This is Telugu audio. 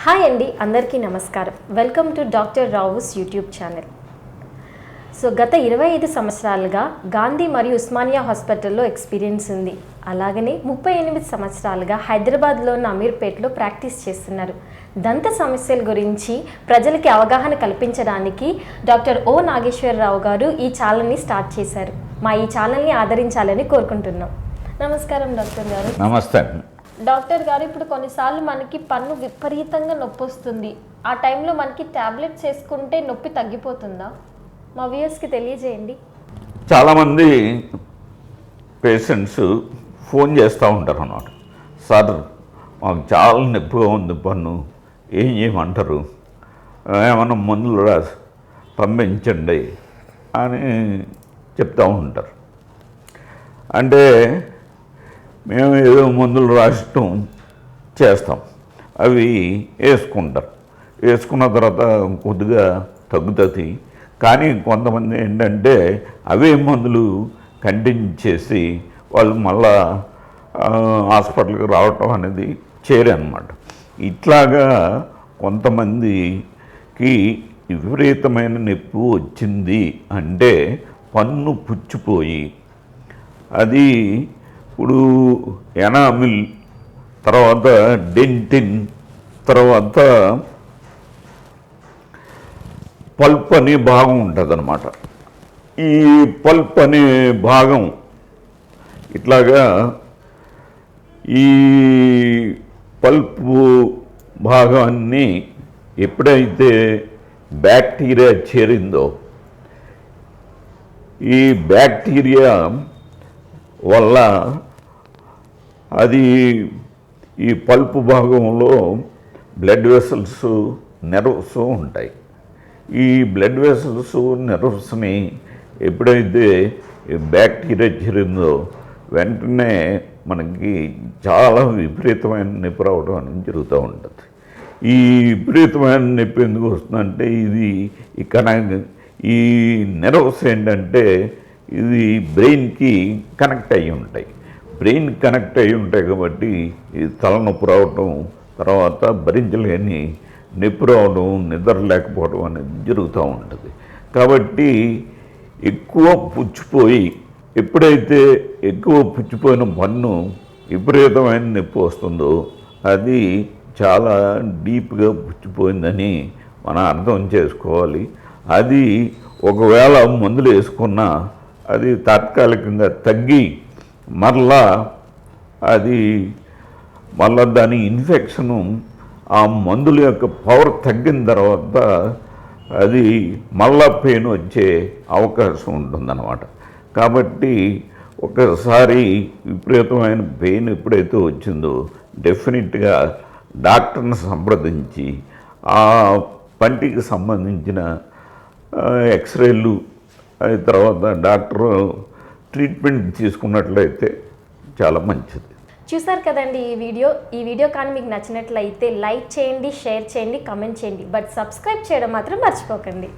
హాయ్ అండి, అందరికీ నమస్కారం. Welcome to doctor Rao's YouTube channel. So గత 25 సంవత్సరాలుగా గాంధీ మరియు ఉస్మానియా హాస్పిటల్లో ఎక్స్పీరియన్స్ ఉంది. అలాగనే 38 సంవత్సరాలుగా హైదరాబాద్లోని అమీర్పేట్లో ప్రాక్టీస్ చేస్తున్నారు. దంత సమస్యల గురించి ప్రజలకి అవగాహన కల్పించడానికి డాక్టర్ ఓ నాగేశ్వరరావు గారు ఈ ఛానల్ని స్టార్ట్ చేశారు. మా ఈ ఛానల్ని ఆదరించాలని కోరుకుంటున్నాం. నమస్కారం డాక్టర్ గారు. నమస్తే. డాక్టర్ గారు, ఇప్పుడు కొన్నిసార్లు మనకి పన్ను విపరీతంగా నొప్పి వస్తుంది. ఆ టైంలో మనకి ట్యాబ్లెట్స్ వేసుకుంటే నొప్పి తగ్గిపోతుందా? మా వ్యూయర్స్కి తెలియజేయండి. చాలామంది పేషెంట్స్ ఫోన్ చేస్తూ ఉంటారు అన్నమాట. సార్, మాకు చాలా నొప్పిగా ఉంది పన్ను, ఏం చేయమంటారు, ఏమన్నా మందులు రాసి పంపించండి అని చెప్తూ ఉంటారు. అంటే మేము ఏదో మందులు రాసటం చేస్తాం, అవి వేసుకుంటారు. వేసుకున్న తర్వాత కొద్దిగా తగ్గుతుంది. కానీ కొంతమంది ఏంటంటే అవే మందులు కంటిన్యూ చేసి వాళ్ళు మళ్ళా హాస్పిటల్కి రావటం అనేది చేరన్నమాట. ఇట్లాగా కొంతమందికి విపరీతమైన నొప్పి వచ్చింది అంటే పన్ను పుచ్చిపోయి అది ఇప్పుడు ఎనామిల్, తర్వాత డెంటిన్, తర్వాత పల్ప్ అనే భాగం ఉంటుంది అన్నమాట. ఈ పల్ప్ అనే భాగం ఇట్లాగా ఈ పల్ప్ భాగాన్ని ఎప్పుడైతే బ్యాక్టీరియా చేరిందో ఈ బ్యాక్టీరియా వల్ల అది ఈ పల్ప్ భాగంలో బ్లడ్ వెసల్స్, నెర్వ్స్ ఉంటాయి. ఈ బ్లడ్ వెసల్స్, నెర్వ్స్ని ఎప్పుడైతే బ్యాక్టీరియా చేరిందో వెంటనే మనకి చాలా విపరీతమైన నొప్పి రావడం అనేది జరుగుతూ ఉంటుంది. ఈ విపరీతమైన నొప్పి ఎందుకు వస్తుందంటే ఇది ఈ నెర్వ్స్ ఏంటంటే ఇది బ్రెయిన్కి కనెక్ట్ అయ్యి ఉంటాయి. బ్రెయిన్ కనెక్ట్ అయ్యి ఉంటాయి కాబట్టి ఇది తలనొప్పి రావటం, తర్వాత భరించలేని నొప్పి రావడం, నిద్ర లేకపోవడం అనేది జరుగుతూ ఉంటుంది. కాబట్టి ఎక్కువ పుచ్చిపోయి, ఎప్పుడైతే ఎక్కువ పుచ్చిపోయిన పన్ను విపరీతమైన నొప్పి వస్తుందో అది చాలా డీప్గా పుచ్చిపోయిందని మనం అర్థం చేసుకోవాలి. అది ఒకవేళ మందులు వేసుకున్నా అది తాత్కాలికంగా తగ్గి మరలా దాని ఇన్ఫెక్షను ఆ మందుల యొక్క పవర్ తగ్గిన తర్వాత అది మళ్ళా పెయిన్ వచ్చే అవకాశం ఉంటుందన్నమాట. కాబట్టి ఒకసారి విపరీతమైన పెయిన్ ఎప్పుడైతే వచ్చిందో డెఫినెట్గా డాక్టర్ని సంప్రదించి ఆ పంటికి సంబంధించిన ఎక్స్రేలు తర్వాత డాక్టర్ ట్రీట్మెంట్ తీసుకున్నట్లయితే చాలా మంచిది. చూసారు కదండి ఈ వీడియో కానీ మీకు నచ్చినట్లయితే లైక్ చేయండి, షేర్ చేయండి, కామెంట్ చేయండి. బట్ సబ్స్క్రైబ్ చేయడం మాత్రం మర్చిపోకండి.